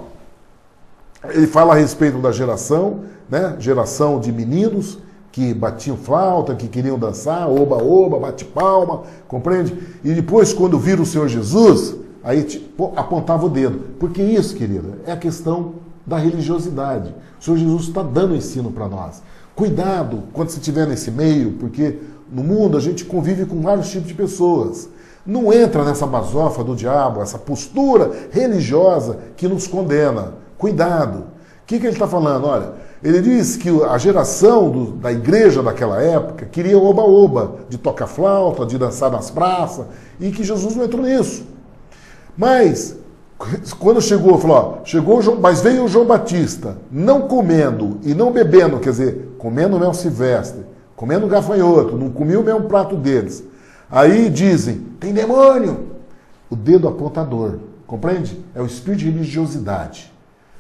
D: ele fala a respeito da geração, né? Geração de meninos que batiam flauta, que queriam dançar, oba-oba, bate-palma, compreende? E depois, quando viram o Senhor Jesus, aí apontava o dedo. Porque isso, querida, é a questão da religiosidade. O Senhor Jesus está dando ensino para nós. Cuidado quando você estiver nesse meio, porque no mundo a gente convive com vários tipos de pessoas. Não entra nessa basofa do diabo, essa postura religiosa que nos condena. Cuidado. O que ele está falando? Olha, ele diz que a geração da igreja daquela época queria oba-oba, de tocar flauta, de dançar nas praças, e que Jesus não entrou nisso. Mas, quando chegou, falou, mas veio o João Batista, não comendo e não bebendo, quer dizer, comendo mel silvestre, comendo gafanhoto, não comia o mesmo prato deles. Aí dizem, tem demônio. O dedo apontador, compreende? É o espírito de religiosidade.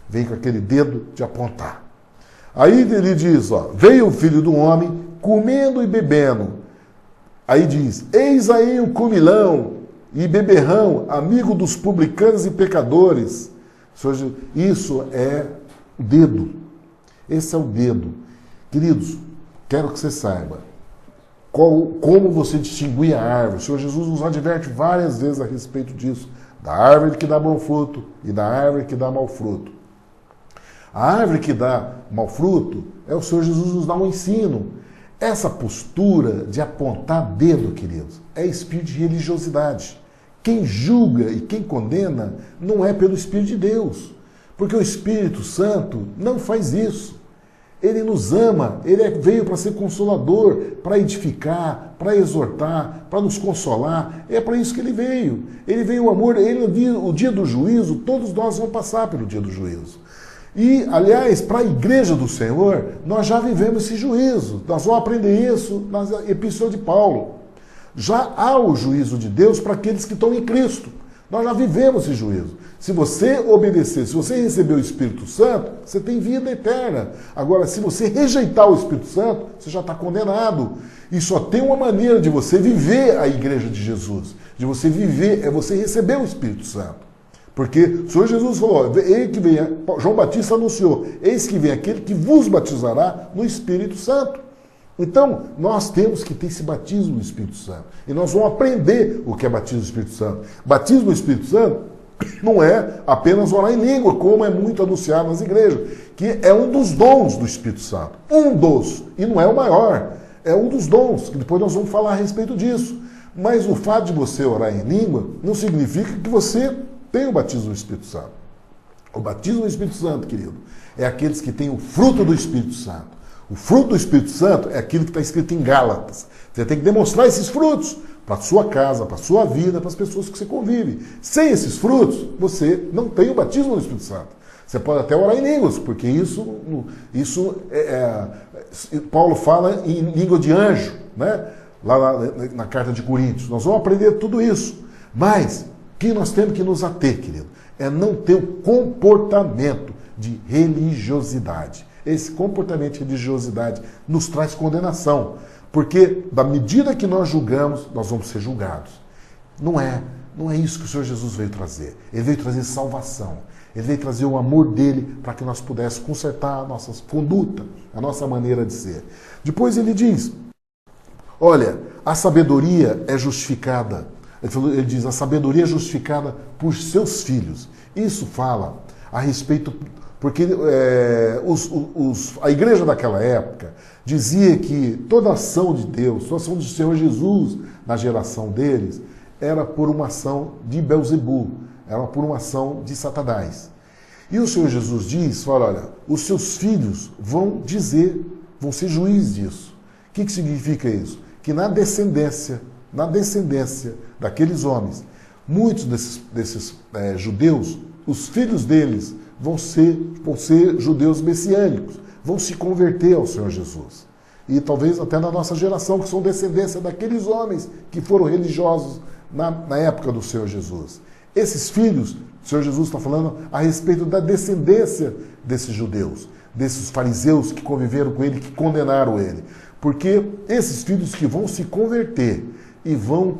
D: Vem com aquele dedo de apontar. Aí ele diz, veio o Filho do Homem comendo e bebendo. Aí diz, eis aí um comilão e beberrão, amigo dos publicanos e pecadores. Isso é o dedo. Esse é o dedo. Queridos, quero que você saiba como você distinguir a árvore. O Senhor Jesus nos adverte várias vezes a respeito disso. Da árvore que dá bom fruto e da árvore que dá mau fruto. A árvore que dá mau fruto, o Senhor Jesus nos dá um ensino. Essa postura de apontar dedo, queridos, é espírito de religiosidade. Quem julga e quem condena não é pelo Espírito de Deus. Porque o Espírito Santo não faz isso. Ele nos ama, ele veio para ser consolador, para edificar, para exortar, para nos consolar. É para isso que ele veio. Ele veio o amor, o dia do juízo, todos nós vamos passar pelo dia do juízo. E, aliás, para a igreja do Senhor, nós já vivemos esse juízo. Nós vamos aprender isso na Epístola de Paulo. Já há o juízo de Deus para aqueles que estão em Cristo. Nós já vivemos esse juízo. Se você obedecer, se você receber o Espírito Santo, você tem vida eterna. Agora, se você rejeitar o Espírito Santo, você já está condenado. E só tem uma maneira de você viver a igreja de Jesus. De você viver, é você receber o Espírito Santo. Porque o Senhor Jesus falou, ele que vem, João Batista anunciou, eis que vem aquele que vos batizará no Espírito Santo. Então, nós temos que ter esse batismo no Espírito Santo. E nós vamos aprender o que é batismo no Espírito Santo. Batismo no Espírito Santo não é apenas orar em língua, como é muito anunciado nas igrejas, que é um dos dons do Espírito Santo. Um dos, e não é o maior, é um dos dons, que depois nós vamos falar a respeito disso. Mas o fato de você orar em língua não significa que você tem o batismo do Espírito Santo. O batismo do Espírito Santo, querido, é aqueles que têm o fruto do Espírito Santo. O fruto do Espírito Santo é aquilo que está escrito em Gálatas. Você tem que demonstrar esses frutos para a sua casa, para a sua vida, para as pessoas que você convive. Sem esses frutos, você não tem o batismo do Espírito Santo. Você pode até orar em línguas, porque Paulo fala em língua de anjo, né? Lá na carta de Coríntios. Nós vamos aprender tudo isso. Mas o que nós temos que nos ater, querido, é não ter o comportamento de religiosidade. Esse comportamento de religiosidade nos traz condenação. Porque, da medida que nós julgamos, nós vamos ser julgados. Não é isso que o Senhor Jesus veio trazer. Ele veio trazer salvação. Ele veio trazer o amor dele para que nós pudéssemos consertar a nossa conduta, a nossa maneira de ser. Depois ele diz, olha, a sabedoria é justificada. Ele diz, a sabedoria é justificada por seus filhos. Isso fala a respeito... Porque a igreja daquela época dizia que toda ação de Deus, toda ação do Senhor Jesus na geração deles, era por uma ação de Belzebu, era por uma ação de Satanás. E o Senhor Jesus diz, olha, os seus filhos vão ser juízes disso. O que significa isso? Que na descendência daqueles homens, muitos desses judeus, os filhos deles, vão ser judeus messiânicos, vão se converter ao Senhor Jesus. E talvez até na nossa geração, que são descendência daqueles homens que foram religiosos na época do Senhor Jesus. Esses filhos, o Senhor Jesus está falando a respeito da descendência desses judeus, desses fariseus que conviveram com ele, que condenaram ele. Porque esses filhos que vão se converter e vão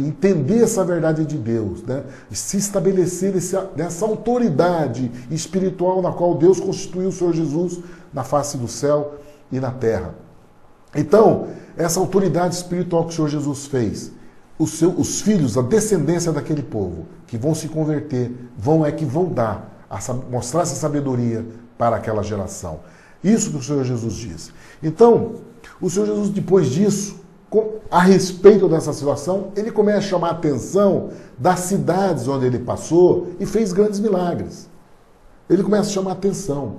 D: entender essa verdade de Deus, né? Se estabelecer nessa autoridade espiritual na qual Deus constituiu o Senhor Jesus na face do céu e na terra. Então, essa autoridade espiritual que o Senhor Jesus fez, os filhos, a descendência daquele povo, que vão se converter, vão mostrar essa sabedoria para aquela geração. Isso que o Senhor Jesus diz. Então, o Senhor Jesus, depois disso, a respeito dessa situação, ele começa a chamar a atenção das cidades onde ele passou e fez grandes milagres. Ele começa a chamar a atenção.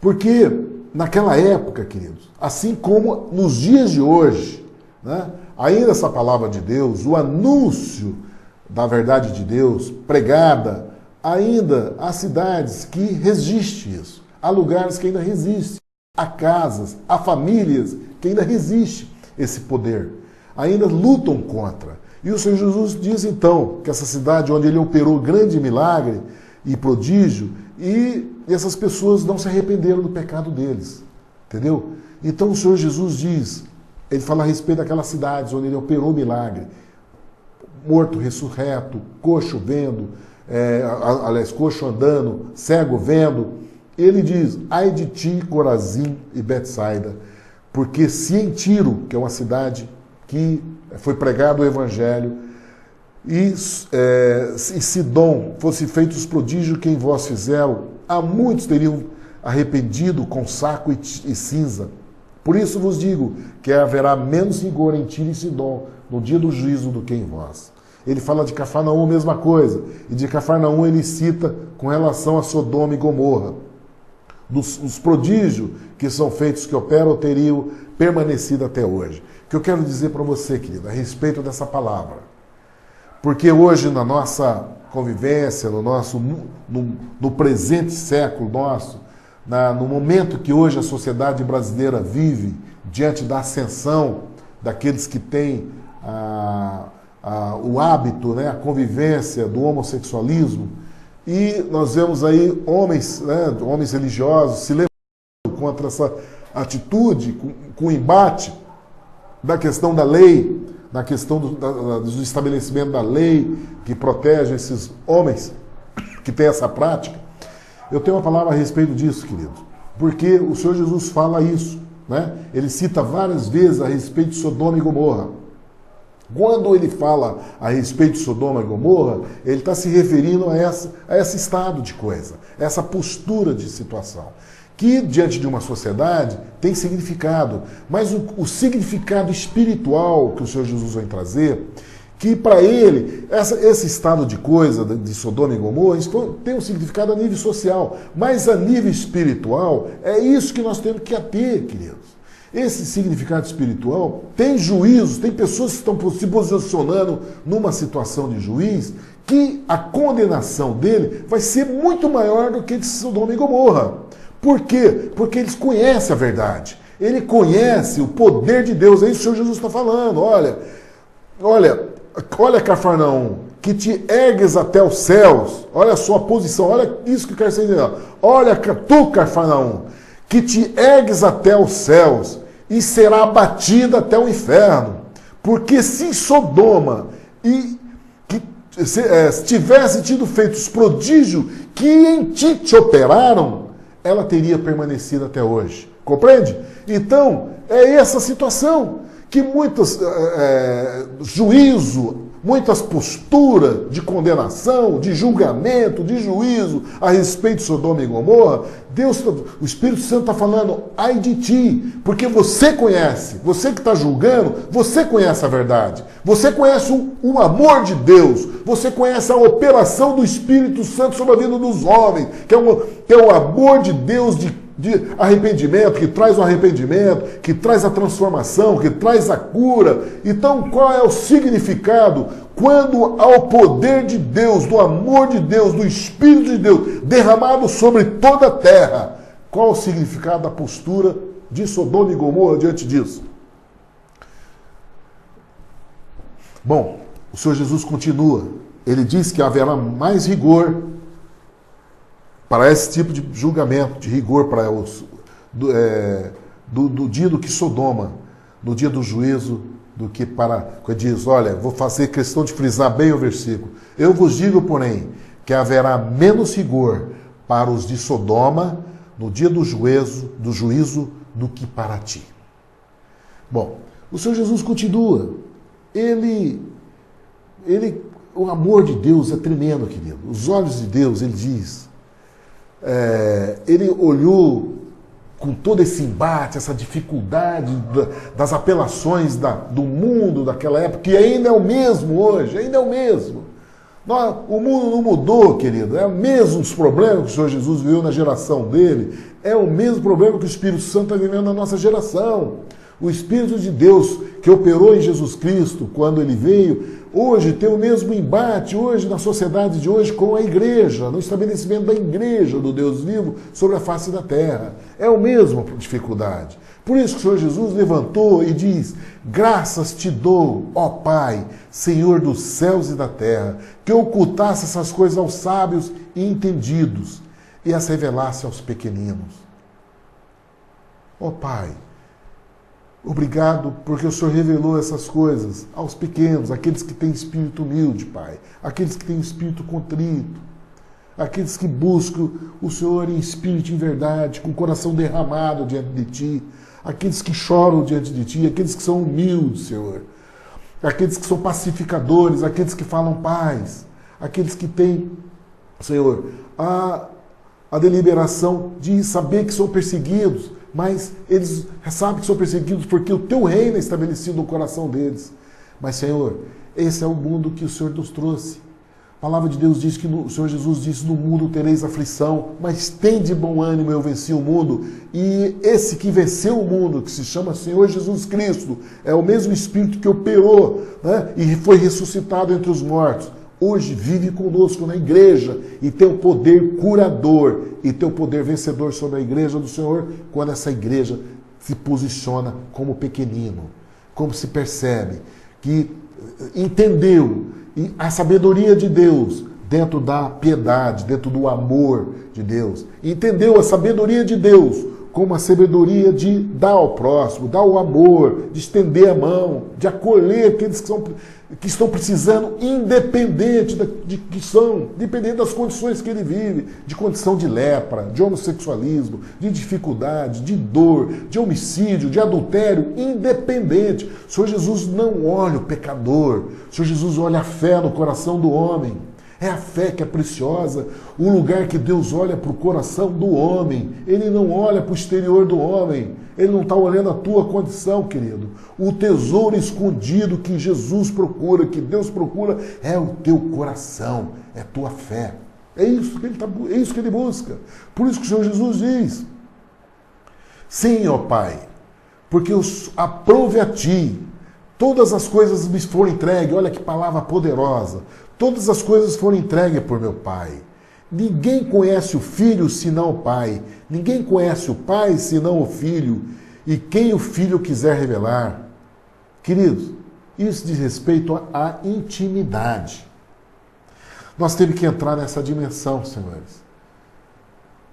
D: Porque naquela época, queridos, assim como nos dias de hoje, né, ainda essa palavra de Deus, o anúncio da verdade de Deus pregada, ainda há cidades que resistem isso. Há lugares que ainda resistem. Há casas, há famílias que ainda resistem esse poder, ainda lutam contra. E o Senhor Jesus diz então que essa cidade onde ele operou grande milagre e prodígio, e essas pessoas não se arrependeram do pecado deles, entendeu? Então o Senhor Jesus diz, ele fala a respeito daquelas cidades onde ele operou milagre, morto ressurreto, coxo vendo, aliás, coxo andando, cego vendo. Ele diz, ai de ti, Corazim e Betsaida, porque se em Tiro, que é uma cidade que foi pregado o evangelho, e Sidom fosse feito os prodígios que em vós fizeram, há muitos teriam arrependido com saco e cinza. Por isso vos digo que haverá menos rigor em Tiro e Sidom no dia do juízo do que em vós. Ele fala de Cafarnaum a mesma coisa, e de Cafarnaum ele cita com relação a Sodoma e Gomorra. Dos prodígios que são feitos, que operam, teriam permanecido até hoje. O que eu quero dizer para você, querido, a respeito dessa palavra. Porque hoje, na nossa convivência, no presente século nosso, no momento que hoje a sociedade brasileira vive, diante da ascensão daqueles que têm o hábito, né, a convivência do homossexualismo, e nós vemos aí homens, né, homens religiosos se levantando contra essa atitude, com o embate da questão da lei, na questão do estabelecimento da lei que protege esses homens que têm essa prática. Eu tenho uma palavra a respeito disso, querido, porque o Senhor Jesus fala isso, né? Ele cita várias vezes a respeito de Sodoma e Gomorra. Quando ele fala a respeito de Sodoma e Gomorra, ele está se referindo a esse estado de coisa, essa postura de situação, que diante de uma sociedade tem significado, mas o significado espiritual que o Senhor Jesus vai trazer, que para ele, esse estado de coisa de Sodoma e Gomorra, isso tem um significado a nível social, mas a nível espiritual, é isso que nós temos que ter, queridos. Esse significado espiritual tem juízos, tem pessoas que estão se posicionando numa situação de juiz, que a condenação dele vai ser muito maior do que de Sodoma e Gomorra. Por quê? Porque eles conhecem a verdade. Ele conhece o poder de Deus. É isso que o Senhor Jesus está falando. Olha, Cafarnaum, que te ergues até os céus. Olha a sua posição. Olha isso que eu quero dizer. Olha, tu, Cafarnaum, que te ergues até os céus e será abatida até o inferno. Porque se Sodoma tivesse tido feito os prodígios que em ti te operaram, ela teria permanecido até hoje. Compreende? Então, é essa situação que muitos juízo, muitas posturas de condenação, de julgamento, de juízo a respeito de Sodoma e Gomorra, o Espírito Santo está falando, ai de ti, porque você conhece, você que está julgando, você conhece a verdade, você conhece o amor de Deus, você conhece a operação do Espírito Santo sobre a vida dos homens, que é o amor de Deus de arrependimento, que traz o arrependimento, que traz a transformação, que traz a cura. Então, qual é o significado quando há o poder de Deus, do amor de Deus, do Espírito de Deus derramado sobre toda a terra? Qual o significado da postura de Sodoma e Gomorra diante disso? Bom, o Senhor Jesus continua. Ele diz que haverá mais rigor para esse tipo de julgamento, de rigor para do dia do que Sodoma, no dia do juízo, do que para... Ele diz, olha, vou fazer questão de frisar bem o versículo. Eu vos digo, porém, que haverá menos rigor para os de Sodoma no dia do juízo do que para ti. Bom, o Senhor Jesus continua. O amor de Deus é tremendo, querido. Os olhos de Deus, ele diz... ele olhou com todo esse embate, essa dificuldade das apelações do mundo daquela época, que ainda é o mesmo hoje, ainda é o mesmo. O mundo não mudou, querido, é o mesmo os problemas que o Senhor Jesus viveu na geração dele, é o mesmo problema que o Espírito Santo está vivendo na nossa geração. O Espírito de Deus que operou em Jesus Cristo quando ele veio, hoje tem o mesmo embate, hoje na sociedade de hoje, com a igreja, no estabelecimento da igreja do Deus vivo sobre a face da terra. É a mesma dificuldade. Por isso que o Senhor Jesus levantou e diz, graças te dou, ó Pai, Senhor dos céus e da terra, que ocultasse essas coisas aos sábios e entendidos e as revelasse aos pequeninos. Ó Pai, Obrigado porque o Senhor revelou essas coisas aos pequenos, aqueles que têm espírito humilde, Pai, aqueles que têm espírito contrito, aqueles que buscam o Senhor em espírito e em verdade, com o coração derramado diante de Ti, aqueles que choram diante de Ti, aqueles que são humildes, Senhor, aqueles que são pacificadores, aqueles que falam paz, aqueles que têm, Senhor, a deliberação de saber que são perseguidos, mas eles sabem que são perseguidos porque o Teu reino é estabelecido no coração deles. Mas, Senhor, esse é o mundo que o Senhor nos trouxe. A palavra de Deus diz que o Senhor Jesus disse: no mundo tereis aflição, mas tem de bom ânimo, eu venci o mundo. E esse que venceu o mundo, que se chama Senhor Jesus Cristo, é o mesmo Espírito que operou, né, e foi ressuscitado entre os mortos. Hoje vive conosco na igreja e tem o poder curador e tem o poder vencedor sobre a igreja do Senhor, quando essa igreja se posiciona como pequenino, como se percebe que entendeu a sabedoria de Deus dentro da piedade, dentro do amor de Deus. Entendeu a sabedoria de Deus como a sabedoria de dar ao próximo, dar o amor, de estender a mão, de acolher aqueles que estão precisando, independente das condições que ele vive, de condição de lepra, de homossexualismo, de dificuldade, de dor, de homicídio, de adultério, independente. O Senhor Jesus não olha o pecador, o Senhor Jesus olha a fé no coração do homem. É a fé que é preciosa, o lugar que Deus olha para o coração do homem. Ele não olha para o exterior do homem, ele não está olhando a tua condição, querido. O tesouro escondido que Jesus procura, que Deus procura, é o teu coração, é a tua fé. É isso que ele busca. Por isso que o Senhor Jesus diz: sim, ó Pai, porque aprove a Ti, todas as coisas me foram entregues. Olha que palavra poderosa. Todas as coisas foram entregues por meu Pai. Ninguém conhece o Filho senão o Pai. Ninguém conhece o Pai senão o Filho. E quem o Filho quiser revelar. Queridos, isso diz respeito à intimidade. Nós temos que entrar nessa dimensão, senhores.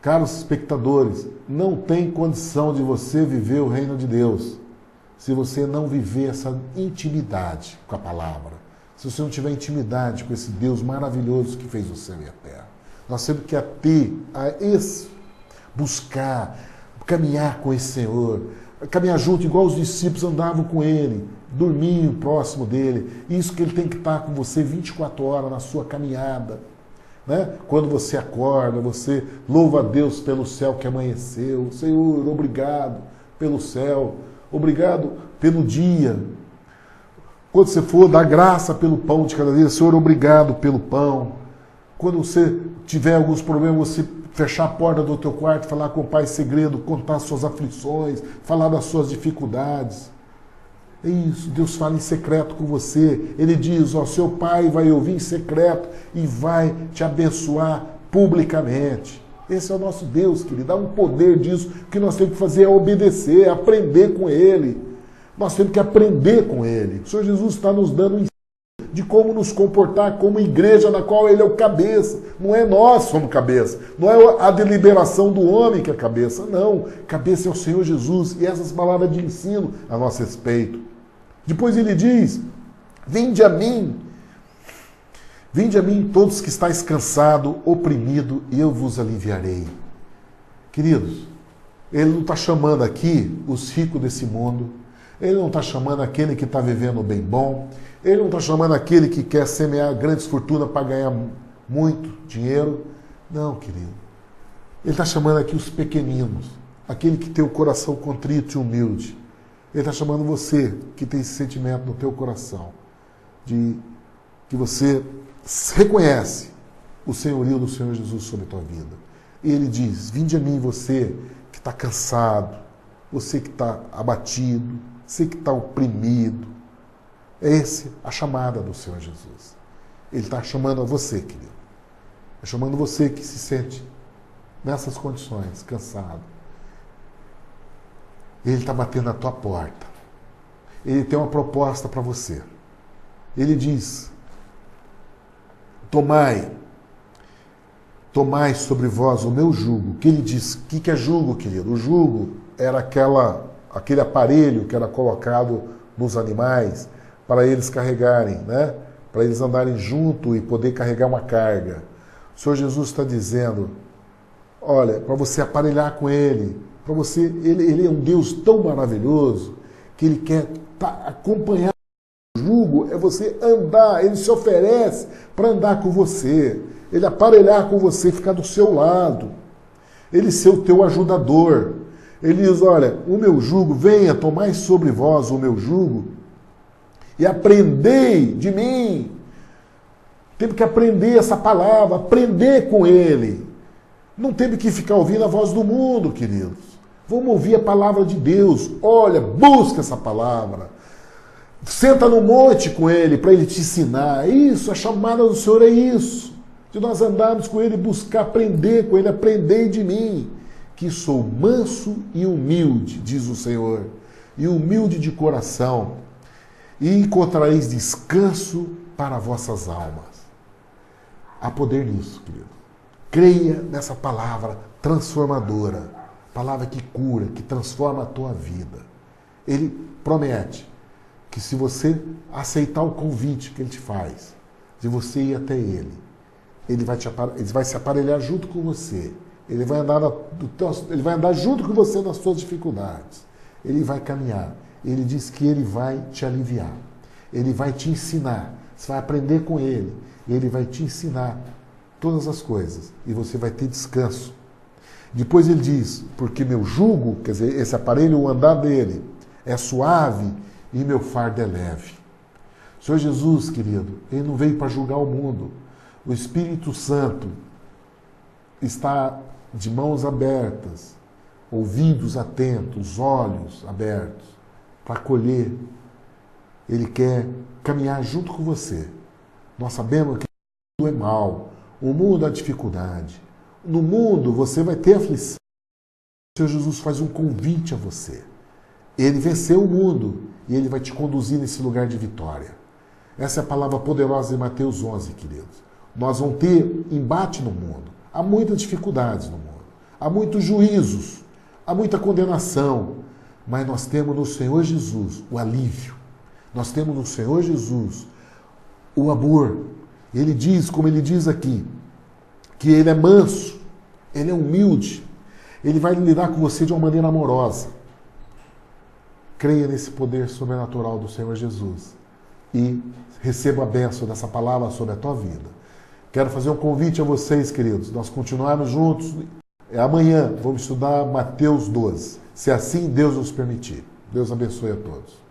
D: Caros espectadores, não tem condição de você viver o reino de Deus se você não viver essa intimidade com a palavra. Se você não tiver intimidade com esse Deus maravilhoso que fez o céu e a terra. Nós temos que buscar, caminhar com esse Senhor, caminhar junto, igual os discípulos andavam com ele, dormiam próximo dele. Isso que ele tem que estar com você 24 horas na sua caminhada. Né? Quando você acorda, você louva a Deus pelo céu que amanheceu. Senhor, obrigado pelo céu, obrigado pelo dia. Quando você for dar graça pelo pão de cada dia, Senhor, obrigado pelo pão. Quando você tiver alguns problemas, você fechar a porta do teu quarto, falar com o Pai em segredo, contar as suas aflições, falar das suas dificuldades. É isso, Deus fala em secreto com você. Ele diz, ó, seu Pai vai ouvir em secreto e vai te abençoar publicamente. Esse é o nosso Deus, querido. Dá um poder disso. O que nós temos que fazer é obedecer, é aprender com Ele. Nós temos que aprender com Ele. O Senhor Jesus está nos dando um ensino de como nos comportar como igreja na qual Ele é o cabeça. Não é nós que somos cabeça. Não é a deliberação do homem que é cabeça. Não. Cabeça é o Senhor Jesus. E essas palavras de ensino a nosso respeito. Depois Ele diz, vinde a mim todos que estáis cansados, oprimidos, e eu vos aliviarei. Queridos, Ele não está chamando aqui os ricos desse mundo. Ele não está chamando aquele que está vivendo bem bom. Ele não está chamando aquele que quer semear grandes fortunas para ganhar muito dinheiro. Não, querido. Ele está chamando aqui os pequeninos. Aquele que tem o coração contrito e humilde. Ele está chamando você que tem esse sentimento no teu coração. De que você reconhece o senhorio do Senhor Jesus sobre a tua vida. E Ele diz, vinde a mim você que está cansado. Você que está abatido. Você que está oprimido. É essa a chamada do Senhor Jesus. Ele está chamando a você, querido. Está chamando você que se sente nessas condições, cansado. Ele está batendo na tua porta. Ele tem uma proposta para você. Ele diz, tomai sobre vós o meu jugo. O que ele diz? O que é jugo, querido? O jugo era aquele aparelho que era colocado nos animais para eles carregarem, né? Para eles andarem junto e poder carregar uma carga. O Senhor Jesus está dizendo, olha, para você aparelhar com Ele, para você, ele é um Deus tão maravilhoso que Ele quer acompanhar. O jugo é você andar, Ele se oferece para andar com você, Ele aparelhar com você, ficar do seu lado, Ele ser o teu ajudador. Ele diz, olha, o meu jugo, venha, tomai sobre vós o meu jugo e aprendei de mim. Teve que aprender essa palavra, aprender com Ele. Não teve que ficar ouvindo a voz do mundo, queridos. Vamos ouvir a palavra de Deus. Olha, busca essa palavra. Senta no monte com Ele para Ele te ensinar. Isso, a chamada do Senhor é isso. De nós andarmos com Ele, buscar aprender com Ele, aprender de mim, que sou manso e humilde, diz o Senhor, e humilde de coração, e encontrareis descanso para vossas almas. Há poder nisso, querido. Creia nessa palavra transformadora, palavra que cura, que transforma a tua vida. Ele promete que se você aceitar o convite que Ele te faz, de você ir até Ele, Ele vai se aparelhar junto com você. Ele vai andar junto com você nas suas dificuldades. Ele vai caminhar. Ele diz que Ele vai te aliviar. Ele vai te ensinar. Você vai aprender com Ele. Ele vai te ensinar todas as coisas. E você vai ter descanso. Depois Ele diz, porque meu jugo, quer dizer, esse aparelho, o andar dele, é suave e meu fardo é leve. O Senhor Jesus, querido, Ele não veio para julgar o mundo. O Espírito Santo está de mãos abertas, ouvidos atentos, olhos abertos, para acolher. Ele quer caminhar junto com você. Nós sabemos que o mundo é mal, o mundo é dificuldade. No mundo você vai ter aflição. O Senhor Jesus faz um convite a você. Ele venceu o mundo e Ele vai te conduzir nesse lugar de vitória. Essa é a palavra poderosa de Mateus 11, queridos. Nós vamos ter embate no mundo. Há muitas dificuldades no mundo. Há muitos juízos. Há muita condenação. Mas nós temos no Senhor Jesus o alívio. Nós temos no Senhor Jesus o amor. Ele diz, como Ele diz aqui, que Ele é manso, Ele é humilde. Ele vai lidar com você de uma maneira amorosa. Creia nesse poder sobrenatural do Senhor Jesus. E receba a bênção dessa palavra sobre a tua vida. Quero fazer um convite a vocês, queridos. Nós continuarmos juntos. Amanhã vamos estudar Mateus 12. Se assim Deus nos permitir. Deus abençoe a todos.